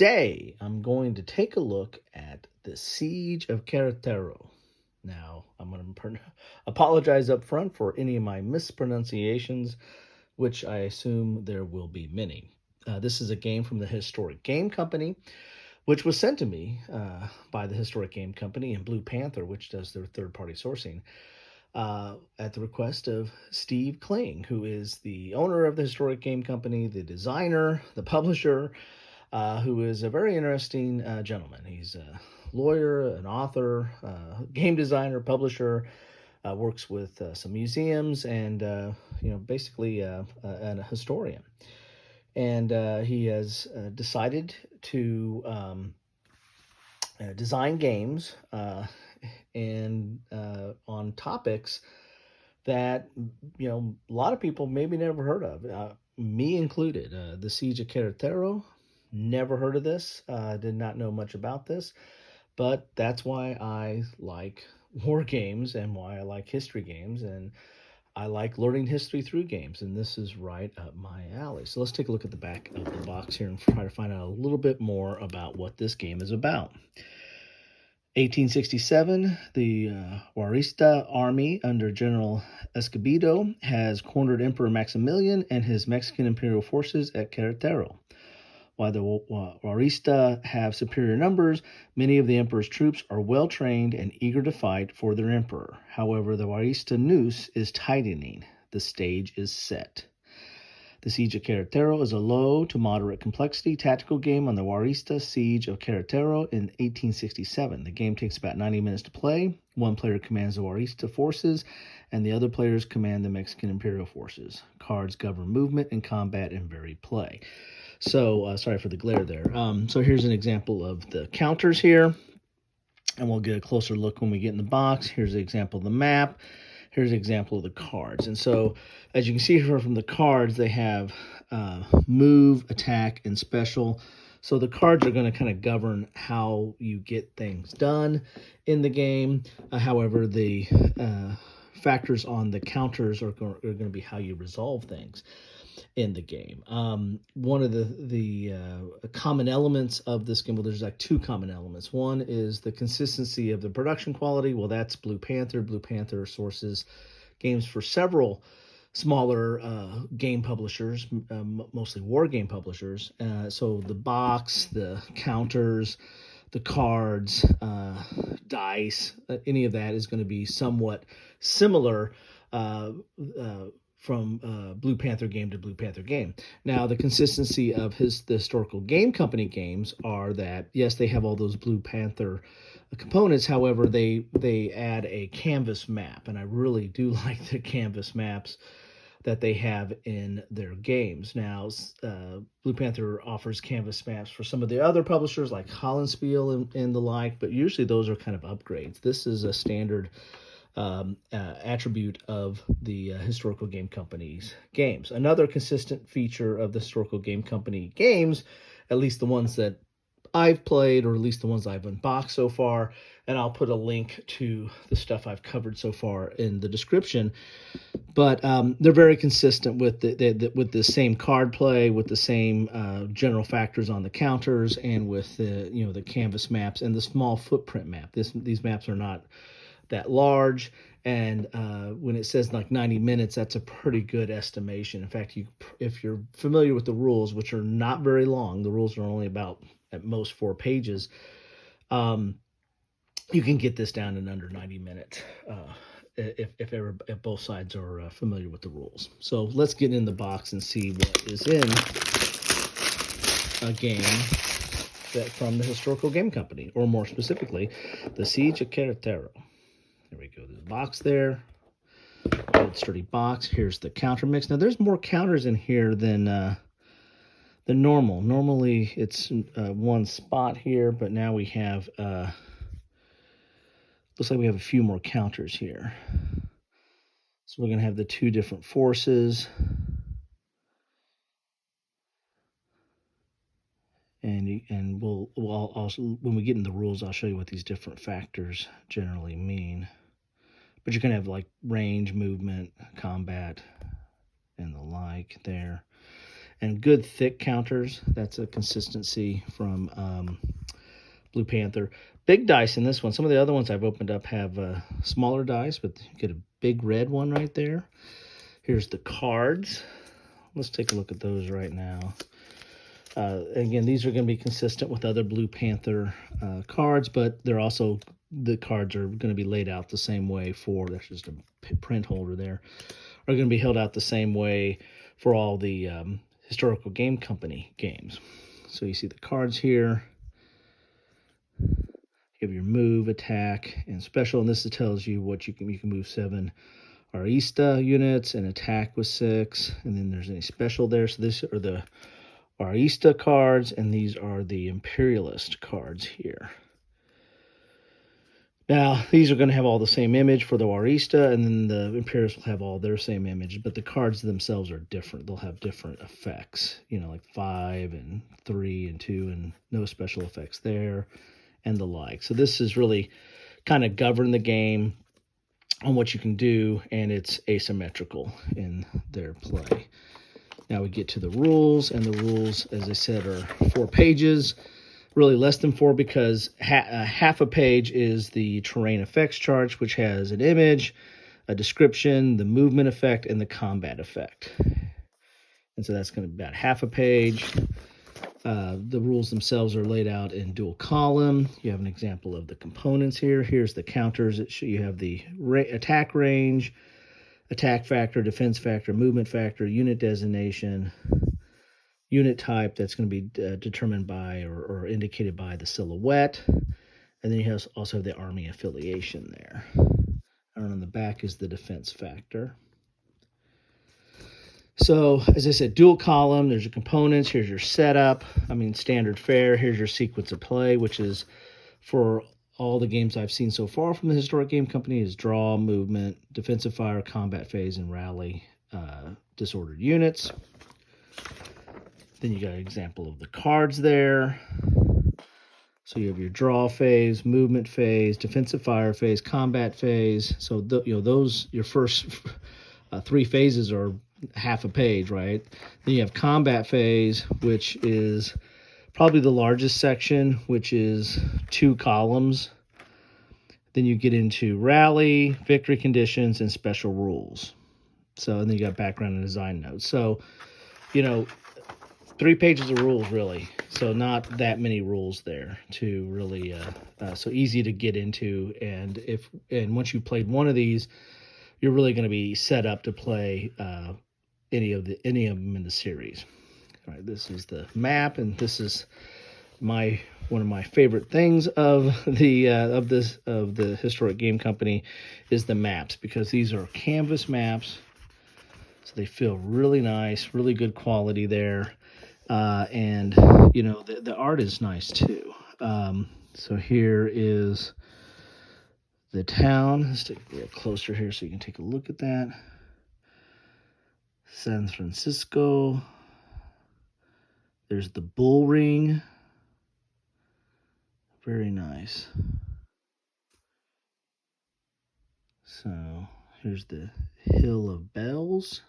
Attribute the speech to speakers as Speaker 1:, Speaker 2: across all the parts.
Speaker 1: Today, I'm going to take a look at the Siege of Queretaro. Now, I'm going to apologize up front for any of my mispronunciations, which I assume there will be many. This is a game from the Historic Game Company, which was sent to me by the Historic Game Company and Blue Panther, which does their third-party sourcing, at the request of Steve Kling, who is the owner of the Historic Game Company, the designer, the publisher, who is a very interesting gentleman. He's a lawyer, an author, game designer, publisher, works with some museums, and basically a historian. And he has decided to design games and on topics that a lot of people maybe never heard of, me included. The Siege of Queretaro. Never heard of this. Did not know much about this, but that's why I like war games and why I like history games, and I like learning history through games, and this is right up my alley. So let's take a look at the back of the box here and try to find out a little bit more about what this game is about. 1867, the Juarista army under General Escobedo has cornered Emperor Maximilian and his Mexican imperial forces at Queretaro. While the Juarista have superior numbers, many of the emperor's troops are well trained and eager to fight for their emperor. However, the Juarista noose is tightening. The stage is set. The Siege of Queretaro is a low to moderate complexity tactical game on the Juarista Siege of Queretaro in 1867. The game takes about 90 minutes to play. One player commands the Juarista forces, and the other players command the Mexican imperial forces. Cards govern movement and combat and vary play. So, sorry for the glare there. So here's an example of the counters here, and we'll get a closer look when we get in the box. Here's an example of the map. Here's an example of the cards. And so, as you can see here from the cards, they have move, attack, and special. So the cards are going to kind of govern how you get things done in the game. However, the factors on the counters are going to be how you resolve things in the game. One of the common elements of this game, well, there's like two common elements. One is the consistency of the production quality. Well, that's Blue Panther. Blue Panther sources games for several smaller game publishers, mostly war game publishers. So the box, the counters, the cards, dice, any of that is going to be somewhat similar from Blue Panther game to Blue Panther game. Now, the consistency of the Historical Game Company games are that, yes, they have all those Blue Panther components. However, they add a canvas map, and I really do like the canvas maps that they have in their games. Now, Blue Panther offers canvas maps for some of the other publishers like Hollandspiel and the like, but usually those are kind of upgrades. This is a standard attribute of the Historical Game Company's games. Another consistent feature of the Historical Game Company games, at least the ones that I've played, or at least the ones I've unboxed so far, and I'll put a link to the stuff I've covered so far in the description. But they're very consistent with the same card play, with the same general factors on the counters, and with the canvas maps and the small footprint map. These maps are not that large, and when it says like 90 minutes, that's a pretty good estimation. In fact, if you're familiar with the rules, which are not very long, the rules are only about at most 4 pages, you can get this down in under 90 minutes if both sides are familiar with the rules. So let's get in the box and see what is in a game from the Historical Game Company, or more specifically, the Siege of Queretaro. There we go. There's a box there. Good sturdy box. Here's the counter mix. Now, there's more counters in here than normal. Normally, it's one spot here, but now we have looks like we have a few more counters here. So we're going to have the two different forces. And we'll also, when we get into the rules, I'll show you what these different factors generally mean. But you're going to have like range, movement, combat, and the like there. and good thick counters. That's a consistency from Blue Panther. Big dice in this one. Some of the other ones I've opened up have smaller dice, but you get a big red one right there. Here's the cards. Let's take a look at those right now. Again, these are going to be consistent with other Blue Panther cards, but they're also, the cards are going to be laid out the same way for, that's just a print holder there, are going to be held out the same way for all the Historical Game Company games. So you see the cards here. You have your move, attack, and special, and this tells you what you can move 7 Arista units and attack with 6, and then there's any special there. So this are the Arista cards, and these are the Imperialist cards here. Now, these are going to have all the same image for the Arista, and then the Imperialists will have all their same image, but the cards themselves are different. They'll have different effects, you know, like 5 and 3 and 2, and no special effects there, and the like. So this is really kind of govern the game on what you can do, and it's asymmetrical in their play. Now we get to the rules, and the rules, as I said, are 4 pages. Really less than 4 because half a page is the terrain effects chart, which has an image, a description, the movement effect, and the combat effect. And so that's going to be about half a page. The rules themselves are laid out in dual column. You have an example of the components here. Here's the counters. You have the attack range, attack factor, defense factor, movement factor, unit designation, unit type that's going to be determined by or indicated by the silhouette. And then you also have the army affiliation there. And on the back is the defense factor. So, as I said, dual column, there's your components, here's your setup, standard fare, here's your sequence of play, which is for all the games I've seen so far from the Historic Game Company is draw, movement, defensive fire, combat phase, and rally disordered units. Then you got an example of the cards there. So you have your draw phase, movement phase, defensive fire phase, combat phase. So those your first 3 phases are half a page, right? Then you have combat phase, which is probably the largest section, which is 2 columns. Then you get into rally, victory conditions, and special rules. So, and then you got background and design notes. So, 3 pages of rules, really. So not that many rules there to really, so easy to get into. And once you played one of these, you're really going to be set up to play any of them in the series. All right, this is the map, and this is one of my favorite things of the Historic Game Company is the maps, because these are canvas maps, so they feel really nice, really good quality there. And the art is nice too. So here is the town. Let's take a little closer here so you can take a look at that. San Francisco. There's the bull ring. Very nice. So here's the Hill of Bells.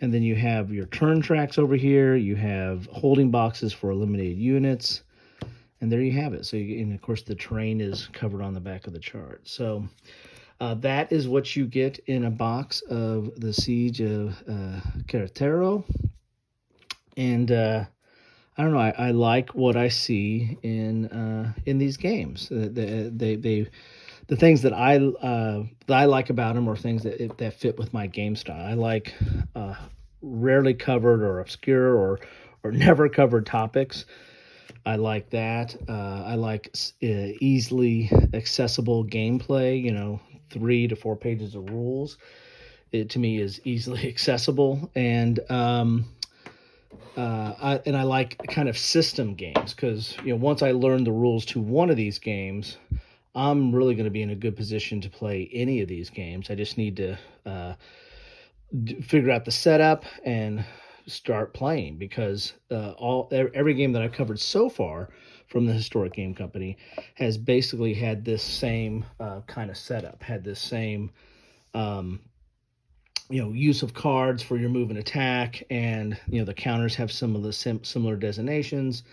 Speaker 1: And then you have your turn tracks over here. You have holding boxes for eliminated units. And there you have it. So, and of course, the terrain is covered on the back of the chart. So that is what you get in a box of the Siege of Queretaro. And I don't know. I like what I see in these games. The things that I like about them are things that fit with my game style. I like rarely covered or obscure or never covered topics. I like that. I like easily accessible gameplay. 3 to 4 pages of rules. It to me is easily accessible, and I like kind of system games because once I learn the rules to one of these games, I'm really going to be in a good position to play any of these games. I just need to figure out the setup and start playing, because every game that I've covered so far from the Historic Game Company has basically had this same kind of setup, had this same use of cards for your move and attack, and the counters have some of the similar designations,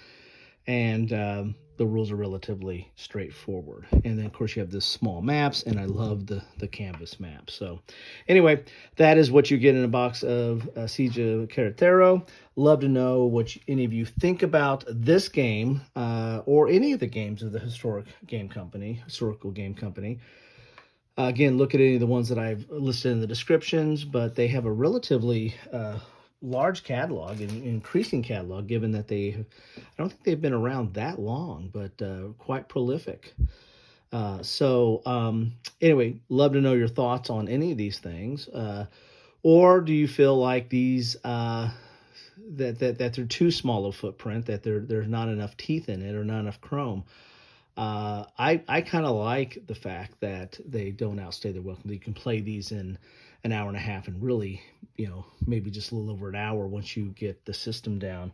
Speaker 1: and the rules are relatively straightforward. And then of course you have the small maps, and I love the canvas maps. So anyway, that is what you get in a box of Siege of Queretaro. Love to know what any of you think about this game, or any of the games of the historical game company. Again, look at any of the ones that I've listed in the descriptions, but they have a relatively large catalog and increasing catalog, given that I don't think they've been around that long, but quite prolific. Anyway, love to know your thoughts on any of these things. Or do you feel like these that they're too small a footprint, that there's not enough teeth in it or not enough chrome? I kind of like the fact that they don't outstay their welcome. You can play these in an hour and a half, and really, maybe just a little over an hour once you get the system down.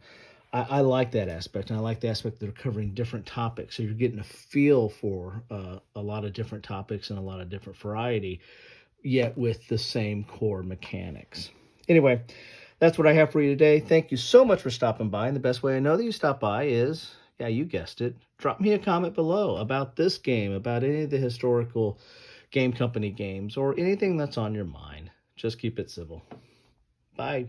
Speaker 1: I like that aspect, and I like the aspect that they're covering different topics. So you're getting a feel for a lot of different topics and a lot of different variety, yet with the same core mechanics. Anyway, that's what I have for you today. Thank you so much for stopping by. And the best way I know that you stop by is, yeah, you guessed it, drop me a comment below about this game, about any of the historical game company games, or anything that's on your mind. Just keep it civil. Bye.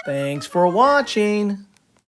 Speaker 1: Thanks for watching.